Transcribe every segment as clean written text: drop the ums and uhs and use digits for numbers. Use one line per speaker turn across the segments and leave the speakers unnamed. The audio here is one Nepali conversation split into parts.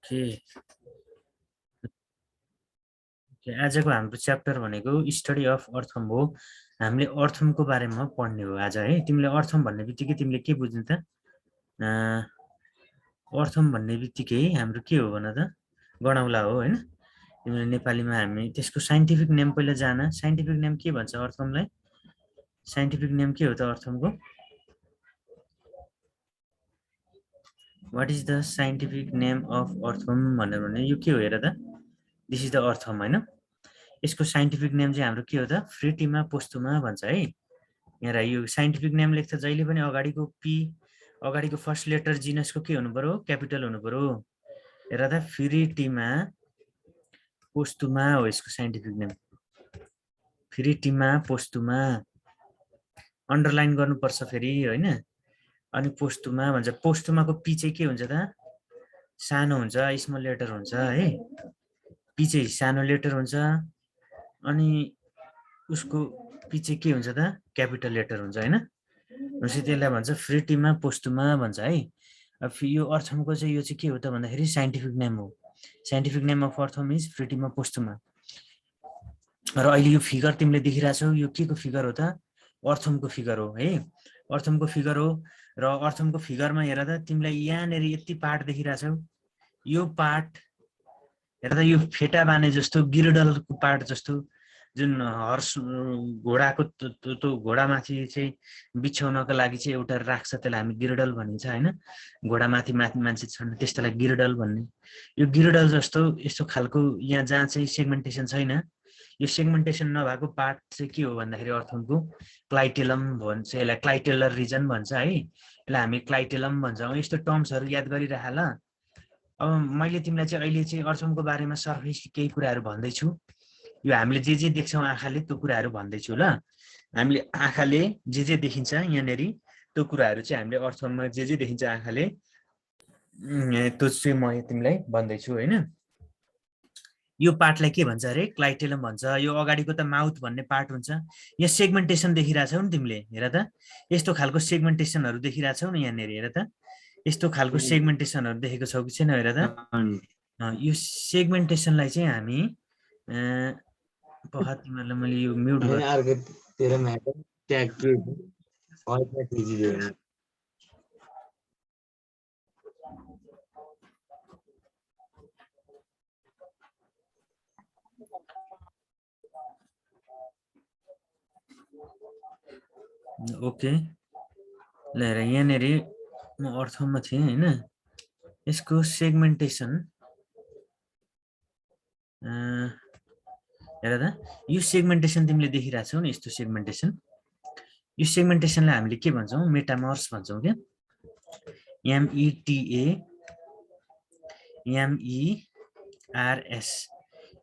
ओके आजको हाम्रो च्याप्टर भनेको स्टडी अफ अर्थम हो। हामीले अर्थमको बारेमा पढ्ने हो आज है। तिमीले अर्थम भन्ने बित्तिकै तिमीले के बुझ्नु त? अर्थम भन्ने बित्तिकै हाम्रो के हो भन त? गणौला हो हैन? तिमीले नेपालीमा हामी त्यसको साइन्टिफिक नेम पहिला जान। साइन्टिफिक नेम के भन्छ अर्थमलाई? साइन्टिफिक नेम के हो त अर्थमको? What is the scientific name of earthworm भनेर भने यो के हो हेर त? दिस इज द अर्थम हैन? यसको साइन्टिफिक नेम चाहिँ हाम्रो के हो त? फ्रिटिमा पोस्टुमा भन्छ है। यहाँ यो साइन्टिफिक नेम लेख्दा जहिले पनि अगाडिको पी अगाडिको फर्स्ट लेटर जिनसको के हुनु पर्यो? क्यापिटल हुनु पर्यो। हेर त फ्रिटिमा पोस्टुमा हो यसको साइन्टिफिक नेम। फ्रिटिमा पोस्टुमा अन्डरलाइन गर्नुपर्छ फेरि हैन। अनि पोस्टुमा भन्छ। पोस्टुमाको पी चाहिँ के हुन्छ त? सानो हुन्छ, स्मल लेटर हुन्छ है। पी चाहिँ सानो लेटर हुन्छ अनि उसको पी चाहिँ के हुन्छ त? क्यापिटल लेटर हुन्छ हैन। भनेपछि त्यसलाई भन्छ फ्रिटिमा पोस्टुमा भन्छ है। अब यो अर्थमको चाहिँ यो चाहिँ के हो त भन्दाखेरि साइन्टिफिक नेम हो। Scientific name of earthworm is फ्रिटिमा पोस्टुमा। र अहिले यो फिगर तिमीले देखिरहेछौ यो के को फिगर हो त? अर्थमको फिगर हो है। अर्थमको फिगर हो र अर्थमको फिगरमा हेर त तिमीलाई यहाँनिर यति पार्ट देखिरहेछौ। यो पार्ट हेर त यो फेटा बाने जस्तो गिरडलको पार्ट जस्तो जुन हर्स घोडाको त्यो घोडामाथि चाहिँ बिछाउनको लागि चाहिँ एउटा राख्छ, त्यसलाई हामी गिरडल भनिन्छ हैन। घोडामाथि माथि मान्छे छन् त्यस्तोलाई गिरडल भन्ने। यो गिरडल जस्तो यस्तो खालको यहाँ जहाँ चाहिँ सेगमेन्टेसन छैन, यो सेगमेन्टेसन नभएको पार्ट चाहिँ के हो भन्दाखेरि अर्थमको क्लाइटेलम भन्छ। यसलाई क्लाइटेलर रिजन भन्छ है। यसलाई हामी क्लाइटेलम भन्छौँ। यस्तो टर्म्सहरू याद गरिराख ल। अब मैले तिमीलाई चाहिँ अहिले चाहिँ अर्थमको बारेमा सर्फेस केही कुराहरू भन्दैछु। यो हामीले जे देख्छौँ आँखाले त्यो कुराहरू भन्दैछु ल। हामीले आँखाले जे देखिन्छ यहाँनिर त्यो कुराहरू चाहिँ हामीले अर्थममा जे देखिन्छ आँखाले त्यो चाहिँ म तिमीलाई भन्दैछु हैन। यो पार्टलाई के भन्छ अरे? क्लाइटेलम भन्छ। यो अगाडिको त माउथ भन्ने पार्ट हुन्छ। यहाँ सेगमेन्टेसन देखिरहेछौ नि तिमीले, हेर त यस्तो खालको सेगमेन्टेसनहरू देखिरहेछौ नि यहाँनिर। हेर त यस्तो खालको सेगमेन्टेसनहरू देखेको छौ कि छैन? हेर त यो सेगमेन्टेसनलाई चाहिँ हामी तिमीहरूलाई मैले यो म्युट ओके ल हेर यहाँनिर म अर्थममा थिएँ हैन। यसको सेगमेन्टेसन हेर त यो सेगमेन्टेसन तिमीले देखिरहेछौ नि यस्तो सेगमेन्टेसन। यो सेगमेन्टेसनलाई हामीले के भन्छौँ? मेटामर्स भन्छौँ क्या। METAMERS।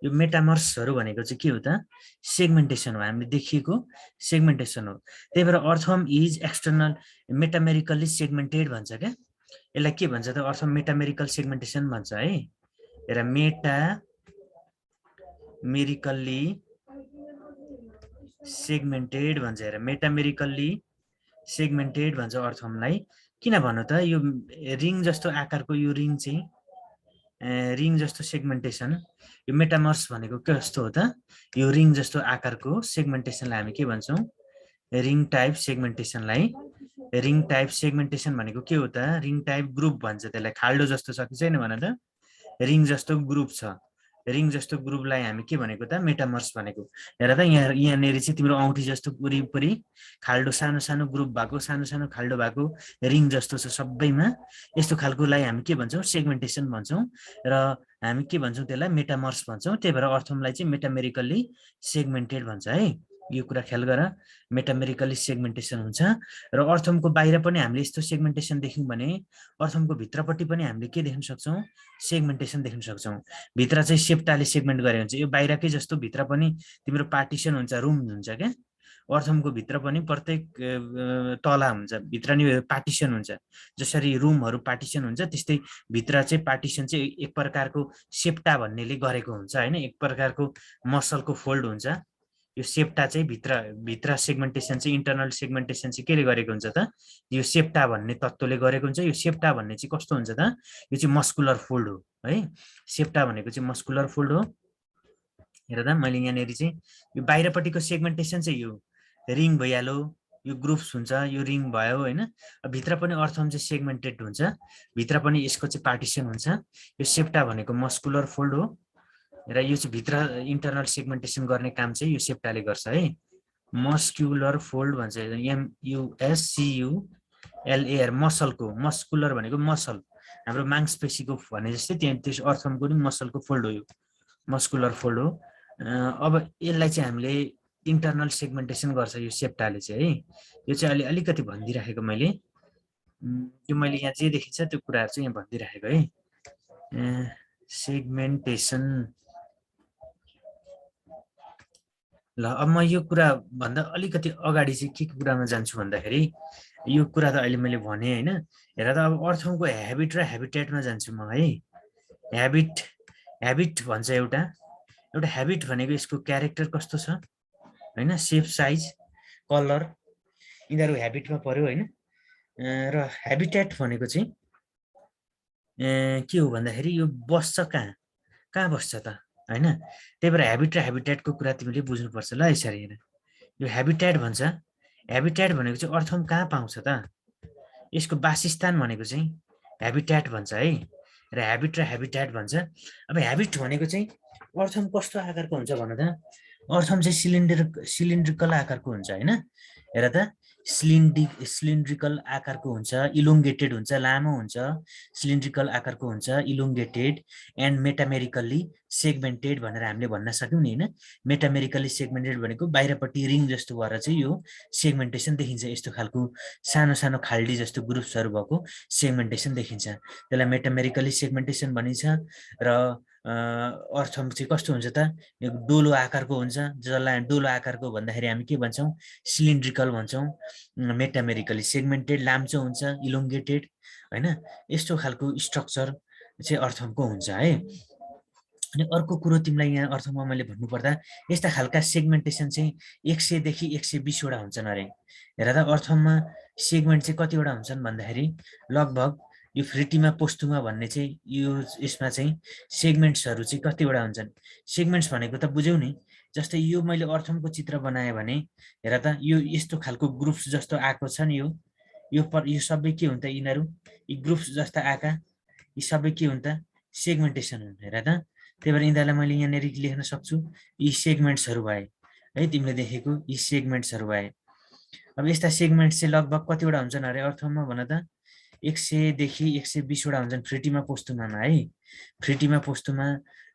यो मेटामर्सहरू भनेको चाहिँ के हो त? सेगमेन्टेसन हो, हामीले देखिएको सेगमेन्टेसन हो। त्यही भएर अर्थम इज एक्सटर्नल मेटामेरिकल्ली सेगमेन्टेड भन्छ क्या। यसलाई के भन्छ त? अर्थम मेटामेरिकल सेगमेन्टेसन भन्छ है। हेर मेटामेरिकल्ली सेगमेन्टेड भन्छ। हेर मेटामेरिकल्ली सेगमेन्टेड भन्छ अर्थमलाई। किन भन्नु त? यो रिङ जस्तो आकारको यो रिङ चाहिँ रिङ जस्तो सेगमेन्टेसन, यो मेटामर्स भनेको के जस्तो हो त? यो रिङ जस्तो आकारको सेगमेन्टेसनलाई हामी के भन्छौँ? रिङ टाइप सेगमेन्टेसनलाई। रिङ टाइप सेगमेन्टेसन भनेको के हो त? रिङ टाइप ग्रुप भन्छ त्यसलाई। खाल्डो जस्तो छ कि छैन भन त? रिङ जस्तो ग्रुप छ। रिङ जस्तो ग्रुपलाई हामी के भनेको त? मेटामर्स भनेको। हेर त यहाँनिर चाहिँ तिम्रो औँठी जस्तो वरिपरि खाल्डो सानो सानो ग्रुप भएको, सानो सानो खाल्डो भएको रिङ जस्तो छ सबैमा। यस्तो खालकोलाई हामी के भन्छौँ? सेगमेन्टेसन भन्छौँ। र हामी के भन्छौँ त्यसलाई? मेटामर्स भन्छौँ। त्यही भएर अर्थमलाई चाहिँ मेटामेरिकल्ली सेगमेन्टेड भन्छ है। यो कुरा ख्याल गर, मेटामेरिकल्ली सेगमेन्टेसन हुन्छ। र अर्थमको बाहिर पनि हामीले यस्तो सेगमेन्टेसन देख्यौँ भने अर्थमको भित्रपट्टि पनि हामीले के देख्न सक्छौँ? सेगमेन्टेसन देख्न सक्छौँ। भित्र चाहिँ सेप्टाले सेगमेन्ट गरे हुन्छ। यो बाहिरकै जस्तो भित्र पनि तिम्रो पार्टिसन हुन्छ, रुम हुन्छ क्या। अर्थमको भित्र पनि प्रत्येक तला हुन्छ, भित्र नि पार्टिसन हुन्छ। जसरी रुमहरू पार्टिसन हुन्छ त्यस्तै भित्र चाहिँ पार्टिसन चाहिँ एक प्रकारको सेप्टा भन्नेले गरेको हुन्छ हैन। एक प्रकारको मसलको फोल्ड हुन्छ। यो सेप्टा चाहिँ भित्र सेगमेन्टेसन चाहिँ इन्टरनल सेगमेन्टेसन चाहिँ केले गरेको हुन्छ त? यो सेप्टा भन्ने तत्त्वले गरेको हुन्छ। यो सेप्टा भन्ने चाहिँ कस्तो हुन्छ त? यो चाहिँ मस्कुलर फोल्ड हो। है। सेप्टा भनेको चाहिँ मस्कुलर फोल्ड हो। हेर त मैले यहाँनिर चाहिँ यो बाहिरपट्टिको सेगमेन्टेसन चाहिँ यो रिङ भइहाल्यो, यो ग्रुप्स हुन्छ, यो रिङ भयो होइन। भित्र पनि अर्थम चाहिँ सेगमेन्टेड हुन्छ, भित्र पनि यसको चाहिँ पार्टिसन हुन्छ। यो सेप्टा भनेको मस्कुलर फोल्ड हो र यो चाहिँ भित्र इन्टरनल सेगमेन्टेसन गर्ने काम चाहिँ यो सेप्टाले गर्छ है। मस्क्युलर फोल्ड भन्छ, MUSCULAR, मसलको, मस्कुलर भनेको मसल, हाम्रो मांसपेशीको भने जस्तै त्यहाँ त्यस अर्थमको पनि मसलको फोल्ड हो, यो मस्कुलर फोल्ड हो। अब यसलाई चाहिँ हामीले इन्टरनल सेगमेन्टेसन गर्छ यो सेप्टाले चाहिँ है। यो चाहिँ अलिकति भनिदिइराखेको मैले, यो मैले यहाँ जे देखिन्छ त्यो कुराहरू चाहिँ यहाँ भनिदिइराखेको है। सेगमेन्टेसन, ल अब म यो कुरा भन्दा अलिकति अगाडि चाहिँ के कुरामा जान्छु भन्दाखेरि, यो कुरा त अहिले मैले भने होइन। हेर त अब अर्थमको ह्याबिट र ह्याबिटेटमा जान्छु म है। ह्याबिट भन्छ एउटा ह्याबिट भनेको यसको क्यारेक्टर कस्तो छ होइन, सेप, साइज, कलर, यिनीहरू ह्याबिटमा पर्यो होइन। र ह्याबिटेट भनेको चाहिँ के हो भन्दाखेरि यो बस्छ कहाँ बस्छ त होइन। त्यही भएर ह्याबिट र ह्याबिटेटको कुरा तिमीले बुझ्नुपर्छ ल। यसरी हेर, यो ह्याबिटेट भन्छ, ह्याबिटेट भनेको चाहिँ अर्थम कहाँ पाउँछ त, यसको वासस्थान भनेको चाहिँ ह्याबिटेट भन्छ है। र ह्याबिट र ह्याबिटेट भन्छ। अब ह्याबिट भनेको चाहिँ अर्थम कस्तो आकारको हुन्छ भन त, अर्थम चाहिँ सिलिन्ड्रिकल आकारको हुन्छ होइन। हेर त, सिलिन्ड्रिकल आकारको हुन्छ, इलोङ्गेटेड हुन्छ, लामो हुन्छ, सिलिन्ड्रिकल आकारको हुन्छ, इलोङ्गेटेड एन्ड मेटामेरिकल्ली सेगमेन्टेड भनेर हामीले भन्न सक्यौँ नि होइन। मेटामेरिकल्ली सेगमेन्टेड भनेको बाहिरपट्टि रिङ जस्तो भएर चाहिँ यो सेगमेन्टेसन देखिन्छ, यस्तो खालको सानो सानो खाल्डी जस्तो ग्रुप्सहरू भएको सेगमेन्टेसन देखिन्छ, त्यसलाई मेटामेरिकल्ली सेगमेन्टेसन भनिन्छ। र अर्थम चाहिँ कस्तो हुन्छ त, यो डोलो आकारको हुन्छ, जसलाई डोलो आकारको भन्दाखेरि हामी के भन्छौँ, सिलिन्ड्रिकल भन्छौँ। मेटामेरिकल्ली सेगमेन्टेड लाम्चो हुन्छ, इलोङ्गेटेड होइन, यस्तो खालको स्ट्रक्चर चाहिँ अर्थमको हुन्छ है। अनि अर्को कुरो तिमीलाई यहाँ अर्थमा मैले भन्नुपर्दा, यस्ता खालका सेगमेन्टेसन चाहिँ 100 देखि 120 वटा हुन्छन् अरे। हेर त, अर्थममा सेगमेन्ट चाहिँ कतिवटा हुन्छन् भन्दाखेरि लगभग यो फ्रिटीमा पोस्टुमा भन्ने चाहिँ यो यसमा चाहिँ सेगमेन्ट्सहरू चाहिँ कतिवटा हुन्छन्। सेगमेन्ट्स भनेको त बुझ्यौ नि, जस्तै यो मैले अर्थमको चित्र बनाएँ भने हेर त, यो यस्तो खालको ग्रुप्स जस्तो आएको छ नि, यो सबै के हुन्छ, यिनीहरू यी ग्रुप्स जस्ता आएका यी सबै के हुन्छ, सेगमेन्टेसन हुन्। हेर त, त्यही भएर यिनीहरूलाई मैले यहाँनिर लेख्न सक्छु, यी सेगमेन्ट्सहरू भए है, तिमीले देखेको यी सेगमेन्ट्सहरू भए। अब यस्ता सेगमेन्ट्स चाहिँ लगभग कतिवटा हुन्छन् अरे अर्थमा भन त, 100 देखि 120 वटा हुन्छन् फ्रिटीमा पोस्टुमामा है। फ्रिटीमा पोस्टुमा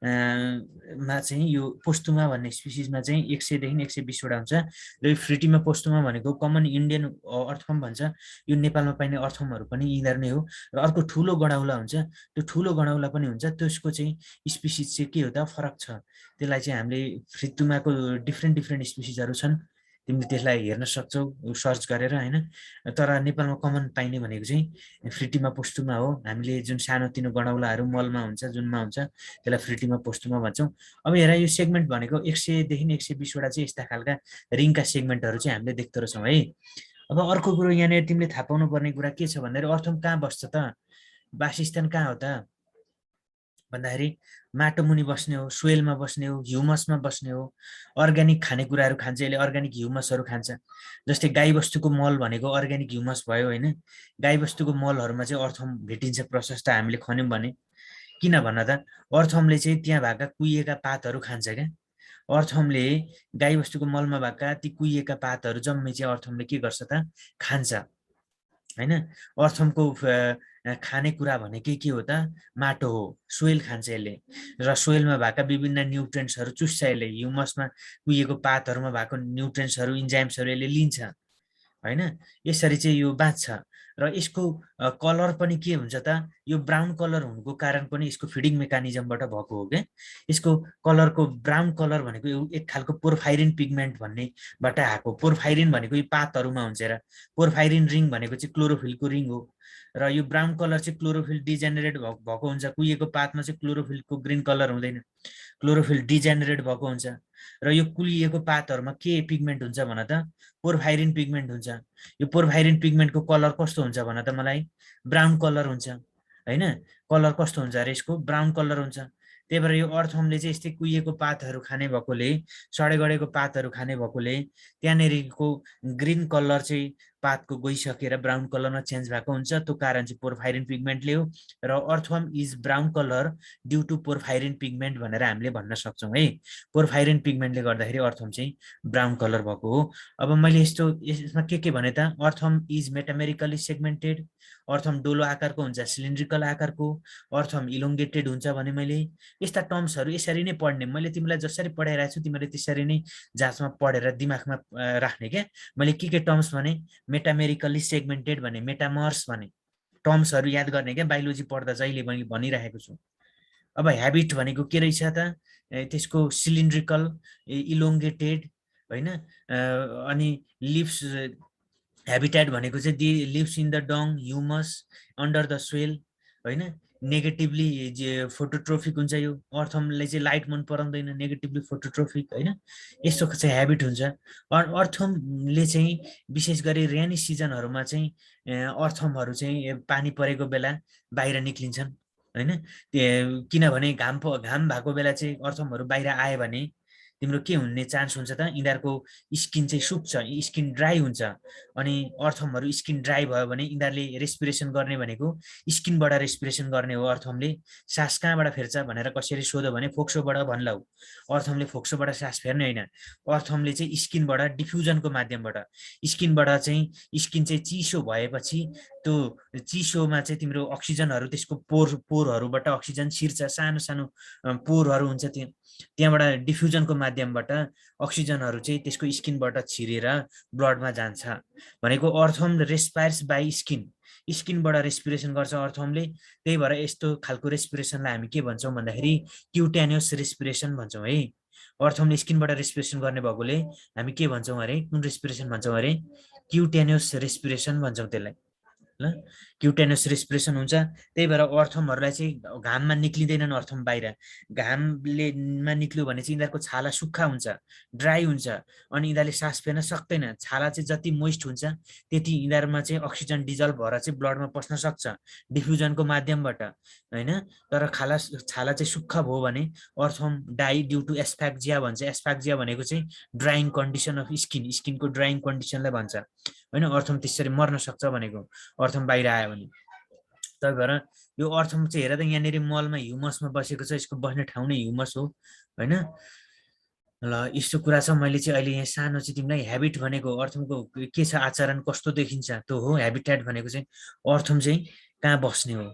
मा चाहिँ यो पोस्टुमा भन्ने स्पिसिसमा चाहिँ 100 देखि 120 वटा हुन्छ। र यो फ्रिटीमा पोस्टुमा भनेको कमन इन्डियन अर्थम भन्छ, यो नेपालमा पाइने अर्थमहरू पनि यिनीहरू नै हो। र अर्को ठुलो गडाउला हुन्छ, त्यो ठुलो गडाउला पनि हुन्छ, त्यसको चाहिँ स्पिसिस चाहिँ के हो त, फरक छ। त्यसलाई चाहिँ हामीले फ्रितुमाको डिफ्रेन्ट स्पिसिसहरू छन्, तिमीले त्यसलाई हेर्न सक्छौ सर्च गरेर होइन। तर नेपालमा कमन पाइने भनेको चाहिँ फ्रिटीमा पोस्टुमा हो। हामीले जुन सानोतिनो गडाउलाहरू मलमा हुन्छ, जुनमा हुन्छ, त्यसलाई फ्रिटीमा पोस्टुमा भन्छौँ। अब हेर, यो सेगमेन्ट भनेको 100 देखि 120 वटा चाहिँ यस्ता खालका रिङका सेगमेन्टहरू चाहिँ हामीले देख्दो रहेछौँ है। अब अर्को कुरो यहाँनिर तिमीले थाहा पाउनु पर्ने कुरा के छ भन्दाखेरि, अर्थम कहाँ बस्छ त, वासस्थान कहाँ हो त भन्दाखेरि माटो मुनि बस्ने हो, सोइलमा बस्ने हो, ह्युमसमा बस्ने हो। अर्ग्यानिक खानेकुराहरू खान्छ यसले, अर्ग्यानिक ह्युमसहरू खान्छ। जस्तै गाईबस्तुको मल भनेको अर्ग्यानिक ह्युमस भयो होइन। गाईबस्तुको मलहरूमा चाहिँ अर्थम भेटिन्छ प्रशस्त, हामीले खन्यौँ भने। किन भन त, अर्थमले चाहिँ त्यहाँ भएका कुहिएका पातहरू खान्छ क्या। अर्थमले गाईबस्तुको मलमा भएका ती कुहिएका पातहरू जम्मै चाहिँ अर्थमले के गर्छ त, खान्छ होइन। अर्थमको खानेकुरा भनेकै के हो त, माटो हो, सोइल खान्छ यसले। र सोइलमा भएका विभिन्न न्युट्रिएन्ट्सहरू चुस्छ यसले, ह्युमसमा कुहिएको पातहरूमा भएको न्युट्रिएन्ट्सहरू, इन्जाइम्सहरू यसले लिन्छ होइन। यसरी चाहिँ यो बाँच्छ। र यसको कलर पनि के हुन्छ त, यो ब्राउन कलर हुनुको कारण पनि यसको फिडिङ मेकानिजमबाट भएको हो क्या। यसको कलरको ब्राउन कलर भनेको एक खालको पोर्फाइरिन पिगमेन्ट भन्नेबाट आएको। पोर्फाइरिन भनेको यो पातहरूमा हुन्छ र पोर्फाइरिन रिङ भनेको चाहिँ क्लोरोफिलको रिङ हो। र यो ब्राउन कलर चाहिँ क्लोरोफिल डिजेनेरेट भएको हुन्छ, कुहिएको पातमा चाहिँ क्लोरोफिलको ग्रिन कलर हुँदैन, क्लोरोफिल डिजेनेरेट भएको हुन्छ। र यो कुहिएको पातहरूमा के पिगमेन्ट हुन्छ भन त, पोर्फाइरिन पिगमेन्ट हुन्छ। यो पोर्फाइरिन पिगमेन्टको कलर कस्तो हुन्छ भन त मलाई, ब्राउन कलर हुन्छ होइन। कलर कस्तो हुन्छ अरे यसको ब्राउन कलर हुन्छ। त्यही भएर यो अर्थवर्मले चाहिँ यस्तै कुहिएको पातहरू खाने भएकोले, सडे गडेको पातहरू खाने भएकोले त्यहाँनिरको ग्रिन कलर चाहिँ पातको गइसकेर ब्राउन कलरमा चेन्ज भएको हुन्छ। त्यो कारण चाहिँ पोर्फाइरिन पिगमेन्टले हो। र earthworm is brown colour due to porphyrin pigment भनेर हामीले भन्न सक्छौँ है। पोर्फाइरिन पिगमेन्टले गर्दाखेरि अर्थवर्म चाहिँ ब्राउन कलर भएको हो। अब मैले यसमा के भने त, earthworm is metamerically सेगमेन्टेड, earthworm Dolo आकारको हुन्छ, सिलिन्ड्रिकल आकारको, अर्थवर्म इलोङ्गेटेड हुन्छ भने मैले यस्ता टर्म्सहरू यसरी नै पढ्ने। मैले तिमीलाई जसरी पढाइरहेको छु तिमीले त्यसरी नै जाँचमा पढेर दिमागमा राख्ने क्या। मैले के टर्म्स भने, मेटामेरिकली सेगमेन्टेड भने, मेटामर्स भने, टर्म्सहरू याद गर्ने क्या बायोलोजी पढ्दा जहिले मैले भनिरहेको छु। अब ह्याबिट भनेको के रहेछ त, त्यसको सिलिन्ड्रिकल, इलोङ्गेटेड होइन। अनि लिभ्स, ह्याबिट्याट भनेको चाहिँ the lives in the dung, humus, under the soil होइन। नेगेटिभली फोटोट्रोफिक हुन्छ। यो अर्थवर्मले चाहिँ लाइट मन पराउँदैन, नेगेटिभली फोटोट्रोफिक होइन। यस्तो चाहिँ ह्याबिट हुन्छ। अर्थवर्मले चाहिँ विशेष गरी रेनी सिजनहरूमा चाहिँ अर्थवर्महरू चाहिँ पानी परेको बेला बाहिर निक्लिन्छन् होइन। किनभने घाम भएको बेला चाहिँ अर्थवर्महरू बाहिर आयो भने तिम्रो के हुने चान्स हुन्छ त, यिनीहरूको स्किन चाहिँ सुक्छ, स्किन ड्राई हुन्छ। अनि अर्थवर्महरू स्किन ड्राई भयो भने यिनीहरूले रेस्पिरेसन गर्ने भनेको स्किनबाट रेस्पिरेसन गर्ने हो। अर्थवर्मले सास कहाँबाट फेर्छ भनेर कसरी सोध्यो भने फोक्सोबाट भन्लाउ। अर्थवर्मले फोक्सोबाट सास फेर्ने होइन, अर्थवर्मले चाहिँ स्किनबाट, डिफ्युजनको माध्यमबाट, स्किनबाट चाहिँ, स्किन चाहिँ चिसो भएपछि त्यो चिसोमा चाहिँ तिम्रो अक्सिजनहरू त्यसको पोरहरूबाट अक्सिजन छिर्छ, सानो सानो पोरहरू हुन्छ त्यहाँबाट डिफ्युजनको माध्यमबाट अक्सिजनहरू चाहिँ त्यसको स्किनबाट छिरेर ब्लडमा जान्छ भनेको। अर्थवर्म रेस्पायर्स बाई स्किन, स्किनबाट रेस्पिरेसन गर्छ अर्थवर्मले। त्यही भएर यस्तो खालको रेस्पिरेसनलाई हामी के भन्छौँ भन्दाखेरि क्युटेनियस रेस्पिरेसन भन्छौँ है। अर्थवर्मले स्किनबाट रेस्पिरेसन गर्ने भएकोले हामी के भन्छौँ अरे, कुन रेस्पिरेसन भन्छौँ अरे, क्युटेनियस रेस्पिरेसन भन्छौँ त्यसलाई ल। क्युटेनियस रेस्पिरेसन हुन्छ। त्यही भएर अर्थवर्महरूलाई चाहिँ घाममा निक्लिँदैनन् अर्थवर्म बाहिर। घामलेमा निक्ल्यो भने चाहिँ यिनीहरूको छाला सुक्खा हुन्छ, ड्राई हुन्छ, अनि यिनीहरूले सास फेर्न सक्दैन। छाला चाहिँ जति मोइस्ट हुन्छ त्यति यिनीहरूमा चाहिँ अक्सिजन डिजल्भ भएर चाहिँ ब्लडमा पस्न सक्छ डिफ्युजनको माध्यमबाट होइन। तर छाला चाहिँ सुक्खा भयो भने earthworm die due to asphyxia भन्छ। एस्फाक्जिया भनेको चाहिँ ड्राइङ कन्डिसन अफ स्किन, स्किनको ड्राइङ कन्डिसनलाई भन्छ होइन। अर्थवर्म त्यसरी मर्न सक्छ भनेको अर्थवर्म बाहिर आयो भने। त्यही भएर यो अर्थवर्म चाहिँ हेर त, यहाँनिर मलमा ह्युमसमा बसेको छ, यसको बस्ने ठाउँ नै ह्युमस हो होइन। ल यस्तो कुरा छ। मैले चाहिँ अहिले यहाँ सानो चाहिँ तिमीलाई ह्याबिट भनेको अर्थवर्मको के छ, आचरण कस्तो देखिन्छ त्यो हो। ह्याबिट्याट भनेको चाहिँ अर्थवर्म चाहिँ कहाँ बस्ने हो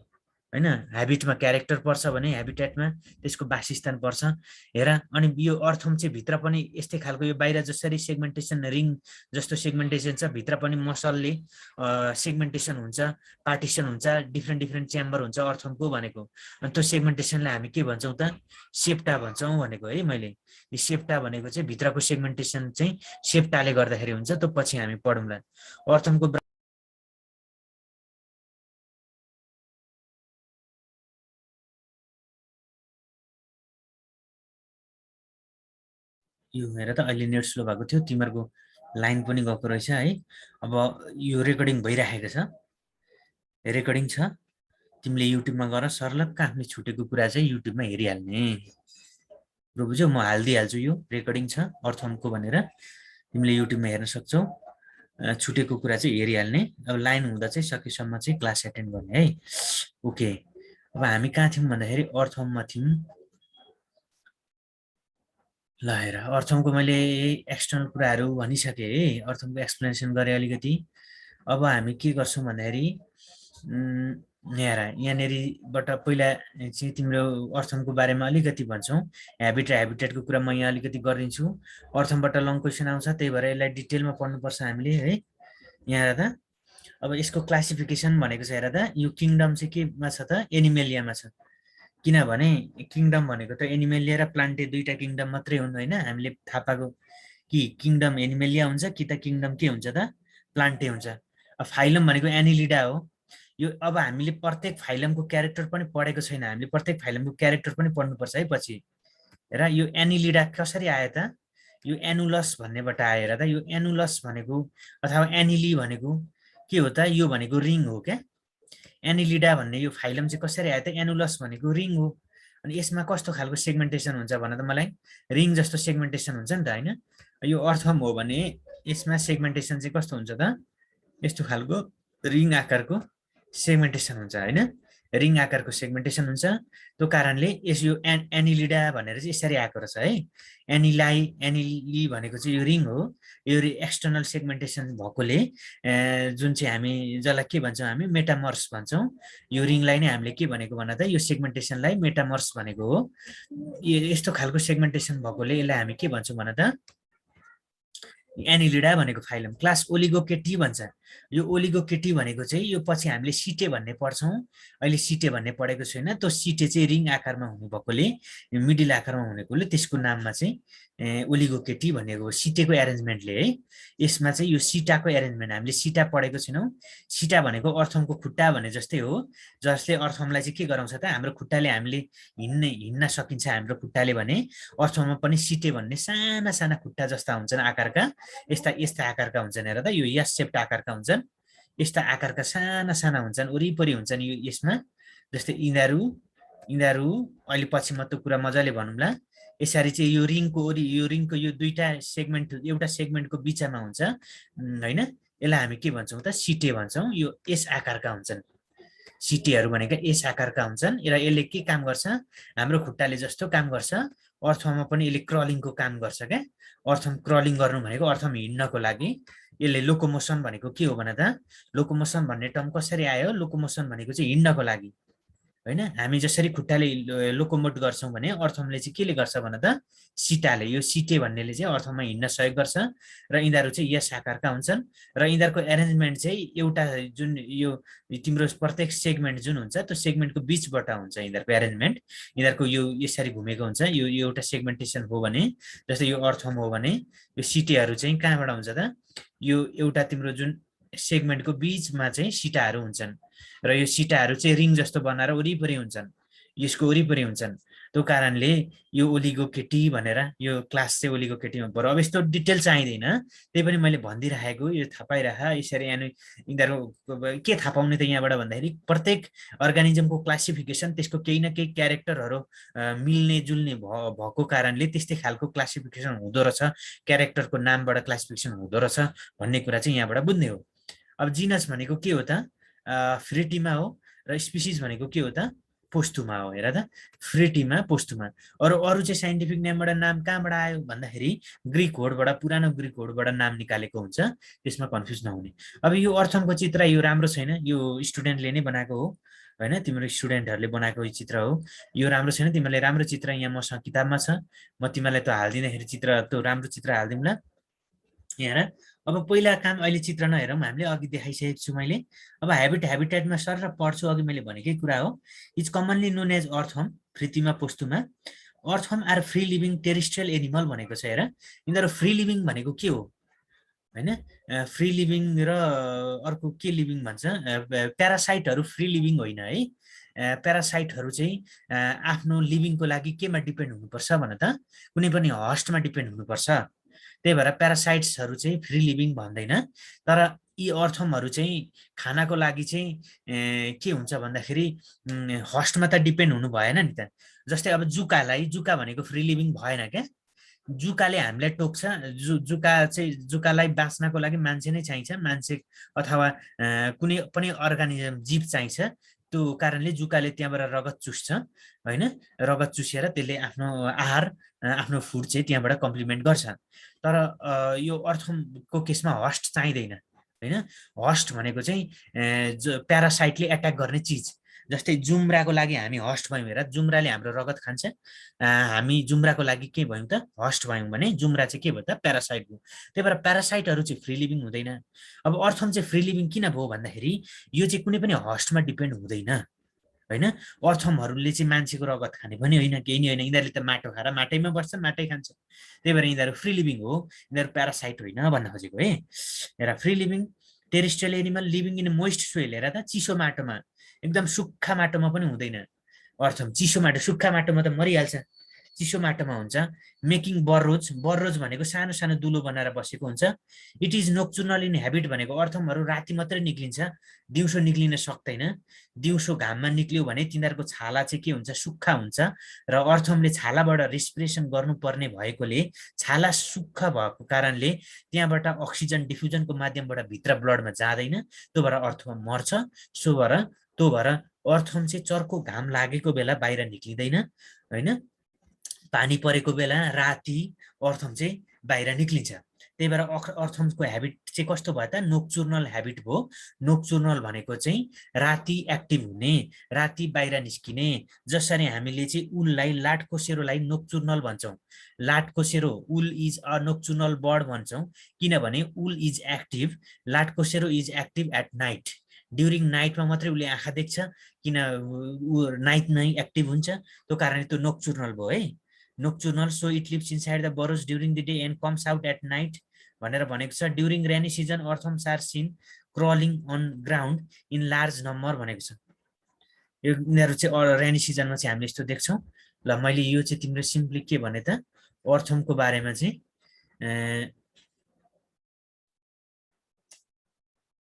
होइन। ह्याबिटमा क्यारेक्टर पर्छ भने ह्याबिट्याटमा त्यसको वासस्थान पर्छ। हेर, अनि यो अर्थवर्म चाहिँ भित्र पनि यस्तै खालको, यो बाहिर जसरी सेगमेन्टेसन रिङ जस्तो सेगमेन्टेसन छ, भित्र पनि मसलले सेगमेन्टेसन हुन्छ, पार्टिसन हुन्छ, डिफ्रेन्ट डिफ्रेन्ट च्याम्बर हुन्छ अर्थवर्मको भनेको। अनि त्यो सेगमेन्टेसनलाई हामी के भन्छौँ त, सेप्टा भन्छौँ भनेको है मैले। यो सेप्टा भनेको चाहिँ भित्रको सेगमेन्टेसन चाहिँ सेप्टाले गर्दाखेरि हुन्छ। त्यो पछि हामी पढौँला। अर्थवर्मको यो हेर त, अहिले नेट स्लो भएको थियो, तिमीहरूको लाइन पनि गएको रहेछ है। अब यो रेकर्डिङ भइरहेको छ, रेकर्डिङ छ। तिमीले युट्युबमा गर, सर्लक्क आफूले छुटेको कुरा चाहिँ युट्युबमा हेरिहाल्ने। बुझ्यौ, म हालिदिइहाल्छु, यो रेकर्डिङ छ अर्थवर्मको भनेर, तिमीले युट्युबमा हेर्न सक्छौ। छुटेको कुरा चाहिँ हेरिहाल्ने। अब लाइन हुँदा चाहिँ सकेसम्म चाहिँ क्लास एटेन्ड गर्ने है। ओके, अब हामी कहाँ थियौँ भन्दाखेरि अर्थवर्ममा थियौँ। ल हेर, अर्थवर्मको मैले एक्सटर्नल कुराहरू भनिसकेँ है, अर्थवर्मको एक्सप्लेनेसन गरेँ अलिकति। अब हामी के गर्छौँ भन्दाखेरि हेर, यहाँनिरबाट पहिला चाहिँ तिम्रो अर्थवर्मको बारेमा अलिकति भन्छौँ। ह्याबिट र ह्याबिटेटको कुरा म यहाँ अलिकति गरिदिन्छु। अर्थवर्मबाट लङ क्वेसन आउँछ, त्यही भएर यसलाई डिटेलमा पढ्नुपर्छ हामीले है। यहाँ हेर त, अब यसको क्लासिफिकेसन भनेको छ, हेर त, यो किङडम चाहिँ केमा छ त, एनिमेलियामा छ। किनभने किङडम भनेको त एनिमेलिया र प्लान्टे दुईटा किङडम मात्रै हुन् होइन। हामीले थाहा पाएको कि किङडम एनिमेलिया हुन्छ कि त किङडम के हुन्छ त, प्लान्टे हुन्छ। अब फाइलम भनेको एनिलिडा हो। यो अब हामीले प्रत्येक फाइलमको क्यारेक्टर पनि पढेको छैन, हामीले प्रत्येक फाइलमको क्यारेक्टर पनि पढ्नुपर्छ है पछि। र यो एनिलिडा कसरी आयो त, यो एनुलस भन्नेबाट आएर त। यो एनुलस भनेको अथवा एनिली भनेको के हो त, यो भनेको रिङ हो क्या। एनिलिडा भन्ने यो फाइलम चाहिँ कसरी आयो त एनुलस भनेको रिङ हो अनि यसमा कस्तो खालको सेगमेन्टेसन हुन्छ भने त मलाई रिङ जस्तो सेगमेन्टेसन हुन्छ नि त हैन यो अर्थम हो भने यसमा सेगमेन्टेसन चाहिँ कस्तो हुन्छ त यस्तो खालको रिङ आकारको सेगमेन्टेसन हुन्छ हैन रिङ आकारको सेगमेन्टेसन हुन्छ त्यो कारणले यस यो एनिलिडा भनेर चाहिँ यसरी आएको रहेछ है एनिली भनेको चाहिँ यो रिङ हो यो एक्सटर्नल सेगमेन्टेसन भएकोले जुन चाहिँ हामी जसलाई के भन्छौँ हामी मेटामर्स भन्छौँ यो रिङलाई नै हामीले के भनेको भन्न त यो सेगमेन्टेसनलाई मेटामर्स भनेको हो यस्तो खालको सेगमेन्टेसन भएकोले यसलाई हामी के भन्छौँ भन्न त एनिलिडा भनेको फाइलम क्लास ओलिगोकेटी भन्छ यो ओलिगोकेटी भनेको चाहिँ यो पछि हामीले सिटे भन्ने पढ्छौँ अहिले सिटे भन्ने पढेको छैन त्यो सिटे चाहिँ रिङ आकारमा हुने भएकोले मिडिल आकारमा हुनेकोले त्यसको नाममा चाहिँ ओलिगोकेटी भनेको सिटेको एरेन्जमेन्टले है यसमा चाहिँ यो सिटाको एरेन्जमेन्ट हामीले सिटा पढेको छैनौँ सिटा भनेको अर्थमको खुट्टा भने जस्तै हो जसले अर्थमलाई चाहिँ के गराउँछ त हाम्रो खुट्टाले हामीले हिँड्न सकिन्छ हाम्रो खुट्टाले भने अर्थममा पनि सिटे भन्ने साना साना खुट्टा जस्ता हुन्छन् आकारका यस्ता आकारका हुन्छन् हेर त यो यस सेप्ट आकारका हुन्छन् यस्ता आकारका साना साना हुन्छन् वरिपरि हुन्छन् यो यसमा जस्तै यिनीहरू अहिले पछि म त्यो कुरा मजाले भनौँला यसरी चाहिँ यो रिङको यो दुईटा सेगमेन्ट एउटा सेगमेन्टको बिचमा हुन्छ हैन यसलाई हामी के भन्छौँ त सिटे भन्छौँ यो यस आकारका हुन्छन् सिटेहरू भनेका यस आकारका हुन्छन् र यसले के काम गर्छ हाम्रो खुट्टाले जस्तो काम गर्छ अर्थमा पनि यसले क्रलिङको काम गर्छ क्या अर्थम क्रलिङ गर्नु भनेको अर्थम हिँड्नको लागि यसले लोकोमोसन भनेको के हो भने त लोकोमोसन भन्ने टर्म कसरी आयो लोकोमोसन भनेको चाहिँ हिँड्नको लागि हैन हामी जसरी खुट्टाले लोकोमोट गर्छौं भने अर्थमले चाहिँ केले गर्छ भने त सिटाले यो सिटे भन्नेले चाहिँ अर्थममा हिँड्न सहयोग गर्छ र यिनीहरू चाहिँ यस आकारका हुन्छन् र यिनीहरूको एरेन्जमेन्ट चाहिँ एउटा जुन यो तिम्रो प्रत्येक सेगमेन्ट जुन हुन्छ त्यो सेगमेन्टको बीचबाट हुन्छ यिनीहरूको एरेन्जमेन्ट यिनीहरूको यो यसरी घुमेको हुन्छ यो एउटा सेगमेन्टेसन हो भने जस्तै यो अर्थम हो भने यो सिटेहरू चाहिँ कहाँबाट हुन्छ त यो एउटा तिम्रो जुन सेगमेन्टको बीचमा चाहिँ सिटाहरू हुन्छन् र यो सिटाहरू चाहिँ रिङ जस्तो बनाएर वरिपरि हुन्छन् यसको वरिपरि हुन्छन् त्यो कारणले यो ओलिगोकेटी भनेर यो क्लास चाहिँ ओलिगोकेटीमा पर्यो अब यस्तो डिटेल चाहिँदैन त्यही पनि मैले भनिदिइराखेको यो थाहा पाइराख यसरी यिनीहरू के थाहा पाउने त यहाँबाट भन्दाखेरि प्रत्येक अर्गानिजमको क्लासिफिकेसन त्यसको केही न केही क्यारेक्टरहरू मिल्ने जुल्ने भएको कारणले त्यस्तै खालको क्लासिफिकेसन हुँदो रहेछ क्यारेक्टरको नामबाट क्लासिफिकेसन हुँदो रहेछ भन्ने कुरा चाहिँ यहाँबाट बुझ्ने हो अब जिनस भनेको के हो त फ्रिटीमा हो र स्पिसिस भनेको के हो त पोस्तुमा हो हेर त फ्रिटीमा पोस्तुमा अरू चाहिँ साइन्टिफिक नेमबाट नाम कहाँबाट आयो भन्दाखेरि ग्रीक वर्डबाट पुरानो ग्रीक वर्डबाट नाम निकालेको हुन्छ त्यसमा कन्फ्युज नहुने अब यो अर्थमको चित्र यो राम्रो छैन यो स्टुडेन्टले नै बनाएको हो हैन तिम्रो स्टुडेन्टहरूले बनाएको चित्र हो यो राम्रो छैन तिमीले राम्रो चित्र यहाँ मसँग किताबमा छ म तिमीलाई त्यो हाल्दिँदाखेरि चित्र त्यो राम्रो चित्र हाल्दिउँला यहाँ हेर अब पहिला काम अहिले चित्र नहेरौँ हामीले अघि देखाइसकेको छु मैले अब हेबिटेटमा सर पढ्छु अघि मैले भनेकै कुरा हो इज कमनली नोन एज अर्थम पृथ्वीमा पोस्तुमा earthworm are free living terrestrial animal भनेको छ हेर यिनीहरू फ्री लिभिङ भनेको के हो हैन फ्री लिभिङ र अर्को के लिभिङ भन्छ प्यारासाइटहरू फ्री लिभिङ होइन है प्यारासाइटहरू चाहिँ आफ्नो लिभिङको लागि केमा डिपेन्ड हुनुपर्छ भने त कुनै पनि हस्टमा डिपेन्ड हुनुपर्छ त्यही भएर प्यारासाइट्सहरू चाहिँ फ्री लिभिङ भन्दैन तर यी अर्थमहरू चाहिँ खानाको लागि चाहिँ के हुन्छ भन्दाखेरि हस्टमा त डिपेन्ड हुनु भएन नि त जस्तै अब जुका भनेको फ्री लिभिङ भएन क्या जुकाले हामीलाई टोक्छ जुकालाई बाँच्नको लागि मान्छे नै चाहिन्छ मान्छे अथवा कुनै पनि अर्गानिजम जीव चाहिन्छ त्यो कारणले जुकाले त्यहाँबाट रगत चुस्छ हैन रगत चुसेर त्यसले आफ्नो आहार आफ्नो फुड चाहिँ त्यहाँबाट कम्प्लिमेन्ट गर्छ तर यो अर्थमको केसमा हस्ट चाहिँदैन हैन हस्ट भनेको चाहिँ प्यारासाइटले एट्याक गर्ने चिज जस्तै जुम्राको लागि हामी हस्ट भयौँ हेर जुम्राले हाम्रो रगत खान्छ हामी जुम्राको लागि के भयौँ त हस्ट भयौँ भने जुम्रा चाहिँ के भयो त प्यारासाइट भयो त्यही भएर प्यारासाइटहरू चाहिँ फ्री लिभिङ हुँदैन अब अर्थम चाहिँ फ्री लिभिङ किन भयो भन्दाखेरि यो चाहिँ कुनै पनि हस्टमा डिपेन्ड हुँदैन हैन अर्थमहरूले चाहिँ मान्छेको रगत खाने पनि होइन केही नै होइन यिनीहरूले त माटो खाएर माटैमा बस्छ माटै खान्छ त्यही भएर यिनीहरू फ्री लिभिङ हो यिनीहरू प्यारासाइट होइन भन्न खोजेको है हेर free living terrestrial animal living in moist soil हेर त चिसो माटोमा एकदम सुक्खा माटोमा पनि हुँदैन अर्थम चिसो माटो सुक्खा माटोमा त मरिहाल्छ चिसो माटोमा हुन्छ। मेकिङ बर्रोज, बर्रोज भनेको सानो सानो दुलो बनाएर बसेको हुन्छ। इट इज नोक्चुर्नल इन ह्याबिट भनेको अर्थमहरू राति मात्रै निक्लिन्छ, दिउँसो निक्लिन सक्दैन। दिउँसो घाममा निक्ल्यो भने तिनीहरूको छाला चाहिँ के हुन्छ, सुक्खा हुन्छ र अर्थमले छालाबाट रेस्पिरेसन गर्नुपर्ने भएकोले छाला सुक्खा भएको कारणले त्यहाँबाट अक्सिजन डिफ्युजनको माध्यमबाट भित्र ब्लडमा जाँदैन, त्यो भएर अर्थम मर्छ। सो भएर त्यो भएर अर्थम चाहिँ चर्को घाम लागेको बेला बाहिर निक्लिँदैन होइन, पानी परेको बेला राति अर्थम चाहिँ बाहिर निक्लिन्छ। त्यही भएर अर्थमको ह्याबिट चाहिँ कस्तो भयो त, नोक्चुर्नल ह्याबिट भयो। नोक्चुर्नल भनेको चाहिँ राति एक्टिभ हुने, राति बाहिर निस्किने। जसरी हामीले चाहिँ उललाई, लाटकोसेरोलाई नोक्चुर्नल भन्छौँ। लाटकोसेरो owl is a nocturnal bird भन्छौँ किनभने उल इज एक्टिभ, लाटकोसेरो is active at night. During नाइटमा मात्रै उसले आँखा देख्छ, किन नाइट नै एक्टिभ हुन्छ, त्यो कारणले त्यो नोक्चुर्नल भयो है। Nocturnal, so it lives inside the burrows during the day and comes out at night भनेर भनेको छ। During rainy season earthworms are seen crawling on ground in large number भनेको छ। यो यिनीहरू चाहिँ रेनी सिजनमा चाहिँ हामीले यस्तो देख्छौँ। ल मैले यो चाहिँ तिम्रो सिम्पली के भने त अर्थमको बारेमा चाहिँ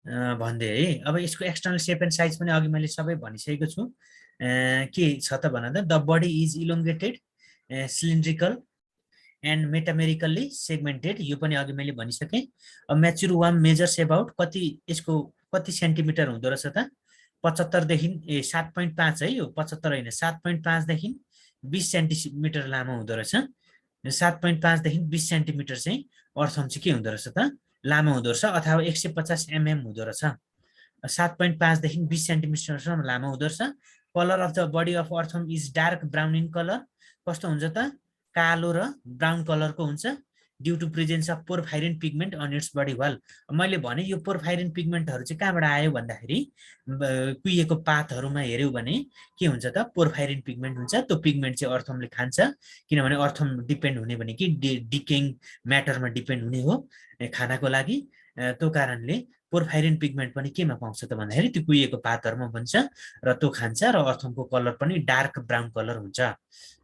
भन्दै है। अब यसको एक्सटर्नल सेप एन्ड साइज पनि अघि मैले सबै भनिसकेको छु। के छ त भन त, the body is elongated, cylindrical and metamerically segmented, यो पनि अघि मैले भनिसकेँ। अब म्याच्युर वार्म मेजर्स एबाउट कति, यसको कति सेन्टिमिटर हुँदो रहेछ त, 75 देखि 7.5 है, यो 75 होइन 7.5 देखि 20 सेन्टिमिटर लामो हुँदो रहेछ। 7.5 देखि 20 सेन्टिमिटर चाहिँ अर्थम चाहिँ के हुँदो रहेछ त, लामो हुँदो रहेछ, अथवा 150 mm हुँदो रहेछ। 7.5 देखि 20 सेन्टिमिटरसम्म लामो हुँदो रहेछ। Colour of the body of earthworm is dark brown in colour, कस्तो हुन्छ त, कालो र ब्राउन कलरको हुन्छ। Due to presence of porphyrin pigment on its body wall. मैले भने यो पोर्फाइरिन पिगमेन्टहरू चाहिँ कहाँबाट आयो भन्दाखेरि कुहिएको पातहरूमा हेऱ्यौ भने के हुन्छ त, पोर्फाइरिन पिगमेन्ट हुन्छ। त्यो पिगमेन्ट चाहिँ अर्थमले खान्छ, किनभने अर्थम डिपेन्ड हुने भने कि डिकेङ म्याटरमा डिपेन्ड हुने हो खानाको लागि। त्यो कारणले पोर्फाइरिन पिगमेन्ट पनि केमा पाउँछ त भन्दाखेरि त्यो कुहिएको पातहरूमा बन्छ र त्यो खान्छ र अर्थमको कलर पनि डार्क ब्राउन कलर हुन्छ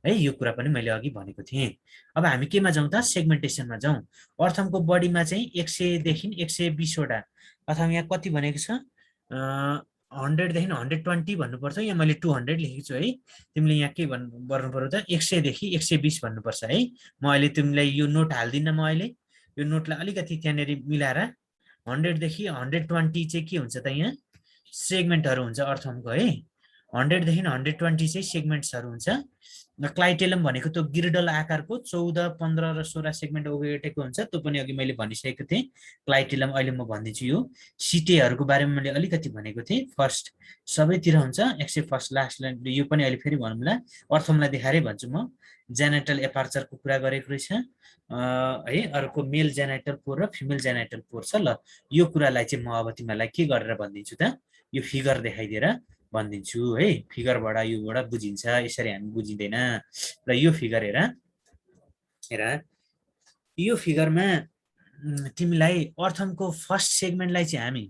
है। यो कुरा पनि मैले अघि भनेको थिएँ। अब हामी केमा जाउँ त, सेगमेन्टेसनमा जाउँ। अर्थमको बडीमा चाहिँ 100 देखि 120 वटा, अथवा यहाँ कति भनेको छ 100 देखि 120 भन्नुपर्छ, यहाँ मैले 200 लेखेको छु है। तिमीले यहाँ के गर्नु पर्यो त, 100 देखि 120 भन्नुपर्छ है। म अहिले तिमीलाई यो नोट हाल्दिनँ, म अहिले यो नोटलाई अलिकति त्यहाँनिर मिलाएर 100 देखि 120 चाहिँ के हुन्छ त, यहाँ सेगमेन्टहरू हुन्छ अर्थमको है। 100 देखि 120 चाहिँ सेगमेन्ट्सहरू हुन्छ। क्लाइटेलम भनेको त्यो गिर्डल आकारको 14, 15 र 16 सेगमेन्ट ओगटेको हुन्छ, त्यो पनि अघि मैले भनिसकेको थिएँ। क्लाइटेलम अहिले म भन्दैछु। यो सिटेहरूको बारेमा मैले अलिकति भनेको थिएँ। फर्स्ट सबैतिर हुन्छ एक्सेप्ट फर्स्ट लास्ट, यो पनि अहिले फेरि भनौँला, अर्थमलाई देखाएरै भन्छु म। जेनेटल एपार्चरको कुरा गरेको रहेछ है। अर्को मेल जेनेटल पोर र फिमेल जेनेटल पोर छ। ल यो कुरालाई चाहिँ म अब तिमीहरूलाई के गरेर भनिदिन्छु त, यो फिगर देखाइदिएर भनिदिन्छु है। फिगरबाट योबाट बुझिन्छ, यसरी हामी बुझिँदैन। र यो फिगर हेर, यो फिगरमा तिमीलाई अर्थमको फर्स्ट सेगमेन्टलाई चाहिँ हामी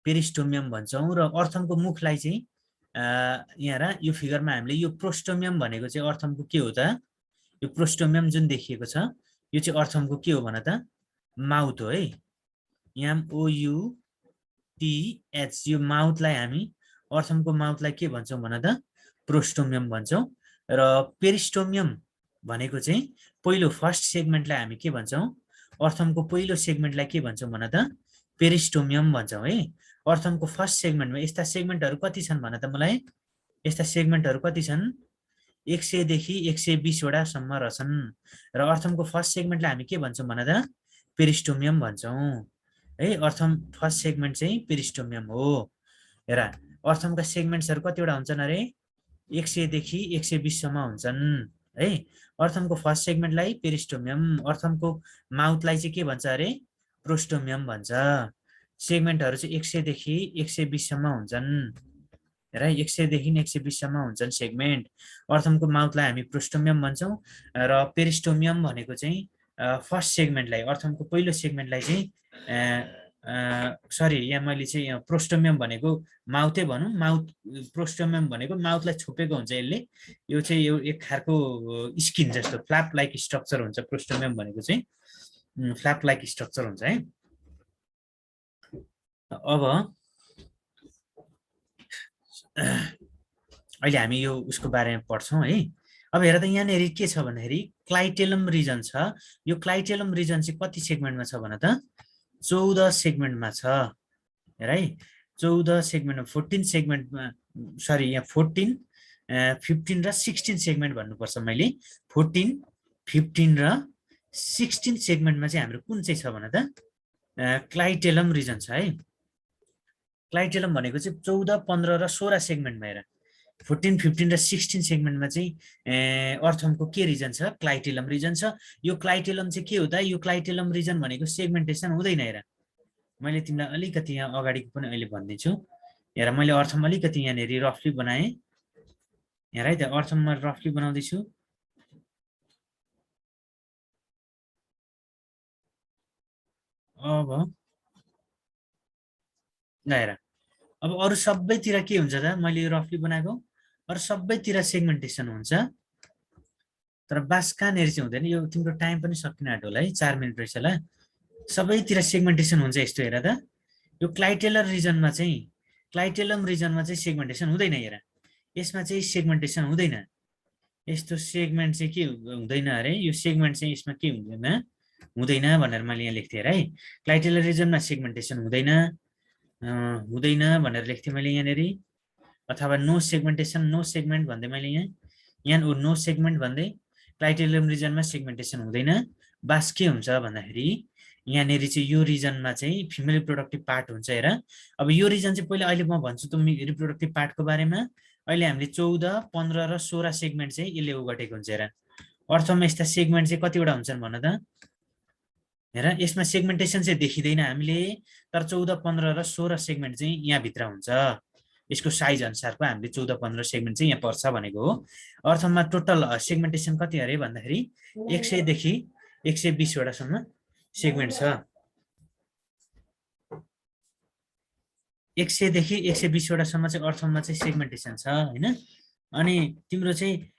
पेरिस्टोमियम भन्छौँ र अर्थमको मुखलाई चाहिँ यहाँ यो फिगरमा हामीले यो प्रोस्टोमियम भनेको चाहिँ अर्थमको के हो त, यो प्रोस्टोमियम जुन देखिएको छ यो चाहिँ अर्थमको के हो भन त, माउथ हो है। MOUTH, यो माउथलाई हामी अर्थमको माउथलाई के भन्छौँ भन त, प्रोस्टोमियम भन्छौँ। र पेरिस्टोमियम भनेको चाहिँ पहिलो फर्स्ट सेगमेन्टलाई हामी के भन्छौँ, अर्थमको पहिलो सेगमेन्टलाई के भन्छौँ भन त, पेरिस्टोमियम भन्छौँ है। अर्थमको फर्स्ट सेगमेन्टमा यस्ता सेगमेन्टहरू कति छन् भन त मलाई, यस्ता सेगमेन्टहरू कति छन्, 100 देखि 120 वटासम्म रहेछन्। र अर्थमको फर्स्ट सेगमेन्टलाई हामी के भन्छौँ भन त, पेरिस्टोमियम भन्छौँ है। अर्थम फर्स्ट सेगमेन्ट चाहिँ पेरिस्टोमियम हो। हेर अर्थमका सेगमेन्ट्सहरू कतिवटा हुन्छन् अरे, 100 देखि 120 सम्म हुन्छन् है। अर्थमको फर्स्ट सेगमेन्टलाई पेरिस्टोमियम, अर्थमको माउथलाई चाहिँ के भन्छ अरे, प्रोस्टोमियम भन्छ। सेगमेन्टहरू चाहिँ 100 देखि 120 सम्म हुन्छन् र 100 देखि 120 सम्म हुन्छन् सेगमेन्ट। अर्थमको माउथलाई हामी प्रोस्टोमियम भन्छौँ र पेरिस्टोमियम भनेको चाहिँ फर्स्ट सेगमेन्टलाई, अर्थमको पहिलो सेगमेन्टलाई चाहिँ सरी यहाँ मैले चाहिँ यहाँ प्रोस्टोमियम भनेको माउथै भनौँ, माउथ प्रोस्टोमियम भनेको माउथलाई छोपेको हुन्छ यसले। यो चाहिँ यो एक खालको स्किन जस्तो फ्ल्याप लाइक स्ट्रक्चर हुन्छ प्रोस्टोमियम भनेको चाहिँ, फ्ल्याप लाइक स्ट्रक्चर हुन्छ है। अब अहिले हामी यो उसको बारेमा पढ्छौँ है। अब हेर त यहाँनिर के छ भन्दाखेरि क्लाइटेलम रिजन छ। यो क्लाइटेलम रिजन चाहिँ कति सेगमेन्टमा छ भन त? 14 सेगमेन्टमा छ। हेर है, 14 सेगमेन्टमा 14 सेगमेन्टमा, सरी यहाँ 14, 15 र 16 सेगमेन्ट भन्नुपर्छ मैले। 14, 15 र 16 सेगमेन्टमा चाहिँ हाम्रो कुन चाहिँ छ भन त? क्लाइटेलम रिजन छ है। क्लाइटेलम भनेको चाहिँ 14, 15 र 16 सेगमेन्टमा हेर, 14, 15 र 16 सेगमेन्टमा चाहिँ अर्थमको के रिजन छ? क्लाइटेलम रिजन छ। यो क्लाइटेलम चाहिँ के हो त? यो क्लाइटेलम रिजन भनेको सेगमेन्टेसन हुँदैन। हेर मैले तिमीलाई अलिकति यहाँ अगाडिको पनि अहिले भनिदिन्छु। हेर मैले अर्थम अलिकति यहाँनिर रफली बनाएँ। हेर है त, अर्थम म रफली बनाउँदैछु। अब हेर, अब अरू सबैतिर के हुन्छ त? मैले यो रफली बनाएको अरू सबैतिर सेगमेन्टेसन हुन्छ, तर बास कहाँनिर चाहिँ हुँदैन। यो तिम्रो टाइम पनि सकिन आँट्यो होला है, 4 मिनट रहेछ होला। सबैतिर सेगमेन्टेसन हुन्छ यस्तो। हेर त, यो क्लाइटेलर रिजनमा चाहिँ, क्लाइटेलम रिजनमा चाहिँ सेगमेन्टेसन हुँदैन। हेर यसमा चाहिँ सेगमेन्टेसन हुँदैन। यस्तो सेगमेन्ट चाहिँ के हुँदैन अरे, यो सेगमेन्ट चाहिँ यसमा के हुँदैन भनेर मैले यहाँ लेख्थेँ है। क्लाइटेलर रिजनमा सेगमेन्टेसन हुँदैन भनेर लेख्थेँ मैले यहाँनिर, अथवा नो सेगमेन्टेसन, नो सेगमेन्ट भन्दै मैले यहाँ नो सेगमेन्ट भन्दै। क्लाइटेलम रिजनमा सेगमेन्टेसन हुँदैन। बास के हुन्छ भन्दाखेरि यहाँनिर चाहिँ यो रिजनमा चाहिँ फिमेल रिप्रोडक्टिभ पार्ट हुन्छ। हेर अब यो रिजन चाहिँ पहिला अहिले म भन्छु त रिप्रोडक्टिभ पार्टको बारेमा। अहिले हामीले 14, 15 र 16 सेगमेन्ट चाहिँ यसले ओगटेको हुन्छ। हेर अर्थमा यस्ता सेगमेन्ट चाहिँ कतिवटा हुन्छन् भन त? हेर यसमा सेगमेन्टेसन चाहिँ देखिँदैन हामीले, तर 14, 15 र 16 सेगमेन्ट चाहिँ यहाँभित्र हुन्छ। यसको साइज अनुसारको हामीले 14, 15 सेगमेन्ट चाहिँ यहाँ पर्छ भनेको हो। अर्थमा टोटल सेगमेन्टेसन कति अरे भन्दाखेरि 100 देखि 120 वटासम्म सेगमेन्ट छ। 100 देखि 120 वटासम्म चाहिँ अर्थमा चाहिँ सेगमेन्टेसन छ हैन। अनि तिम्रो चाहिँ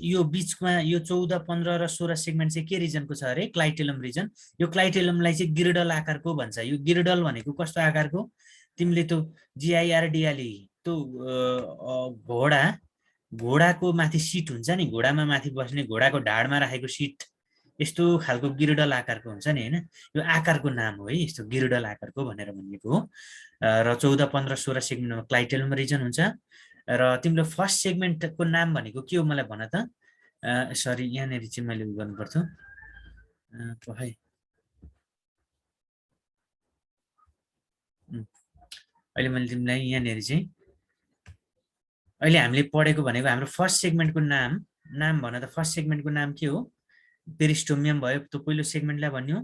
यो बिचमा यो 14, 15 र 16 सेगमेन्ट चाहिँ के रिजनको छ अरे? Clitellum region. यो क्लाइटेलमलाई चाहिँ गिरडल आकारको भन्छ। यो गिरडल भनेको कस्तो आकारको? तिमीले त्यो जिआइआरडिआली त्यो घोडाको माथि सिट हुन्छ नि, घोडामा माथि बस्ने, घोडाको ढाडमा राखेको सिट, यस्तो खालको गिरडल आकारको हुन्छ नि हैन। यो आकारको नाम हो है, यस्तो गिरडल आकारको भनेर भनिएको हो। र 14, 15, 16 सेगमेन्टमा क्लाइटेलम रिजन हुन्छ। र तिम्रो फर्स्ट सेगमेन्टको नाम भनेको के हो मलाई भन त? सरी यहाँनिर चाहिँ मैले गर्नु पर्थ्यो है। अहिले मैले तिमीलाई यहाँनिर चाहिँ अहिले हामीले पढेको भनेको हाम्रो फर्स्ट सेगमेन्टको नाम भन त। फर्स्ट सेगमेन्टको नाम के हो? पेरिस्टोमियम भयो, त्यो पहिलो सेगमेन्टलाई भन्यो।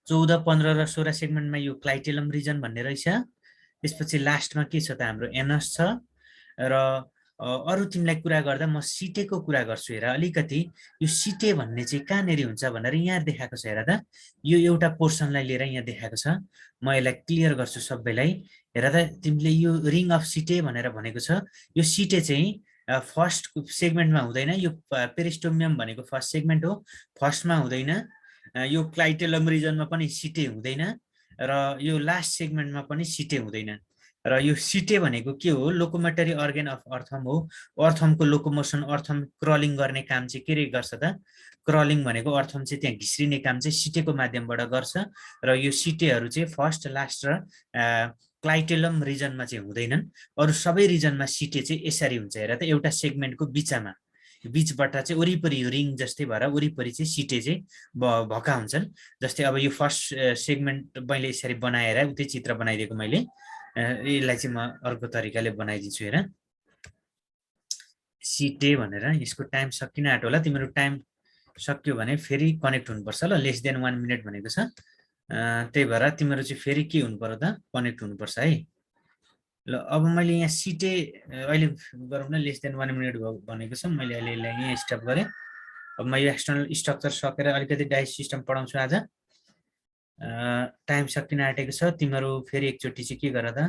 14, 15 र 16 सेगमेन्टमा यो क्लाइटेलम रिजन भन्ने रहेछ। त्यसपछि लास्टमा के छ त? हाम्रो एनस छ। र अरू तिमीलाई कुरा गर्दा म सिटेको कुरा गर्छु। हेर अलिकति यो सिटे भन्ने चाहिँ कहाँनिर हुन्छ भनेर यहाँ देखाएको छ। हेर त, यो एउटा पोर्सनलाई लिएर यहाँ देखाएको छ। म यसलाई क्लियर गर्छु सबैलाई। हेर त, तिमीले यो रिङ अफ सिटे भनेर भनेको छ। यो सिटे चाहिँ फर्स्ट सेगमेन्टमा हुँदैन। यो पेरिस्टोमियम भनेको फर्स्ट सेगमेन्ट हो, फर्स्टमा हुँदैन। यो क्लाइटेलम रिजनमा पनि सिटे हुँदैन, र यो लास्ट सेगमेन्टमा पनि सिटे हुँदैन। र यो सिटे भनेको के हो? लोकोमोटरी अर्गन अफ अर्थम हो। अर्थमको लोकोमोसन, अर्थम क्रलिङ गर्ने काम चाहिँ के गर्छ त? क्रलिङ भनेको अर्थम चाहिँ त्यहाँ घिस्रिने काम चाहिँ सिटेको माध्यमबाट गर्छ। र यो सिटेहरू चाहिँ फर्स्ट, लास्ट र क्लाइटेलम रिजनमा चाहिँ हुँदैनन्। अरू सबै रिजनमा सिटे चाहिँ यसरी हुन्छ। हेर त, एउटा सेगमेन्टको बिचबाट चाहिँ वरिपरि रिङ जस्तै भएर वरिपरि चाहिँ सिटे चाहिँ भएका हुन्छन्। जस्तै अब यो फर्स्ट सेगमेन्ट मैले यसरी बनाएर उतै चित्र बनाइदिएको मैले। यसलाई चाहिँ म अर्को तरिकाले बनाइदिन्छु। हेर सिटे भनेर, यसको टाइम सकिन आँट्यो होला। तिम्रो टाइम सक्यो भने फेरि कनेक्ट हुनुपर्छ ल। लेस देन 1 मिनट भनेको छ, त्यही भएर तिम्रो चाहिँ फेरि के हुनु पर्यो त? कनेक्ट हुनुपर्छ है। ल अब मैले यहाँ सिटे अहिले गरौँ न। लेस देन 1 मिनट भनेको छ। मैले अहिले यसलाई यहाँ स्टप गरेँ। अब म यो एक्सटर्नल स्ट्रक्चर सकेर अलिकति डाइस सिस्टम पढाउँछु आज। टाइम सकिन आँटेको छ, तिमीहरू फेरि एकचोटि चाहिँ के गर त,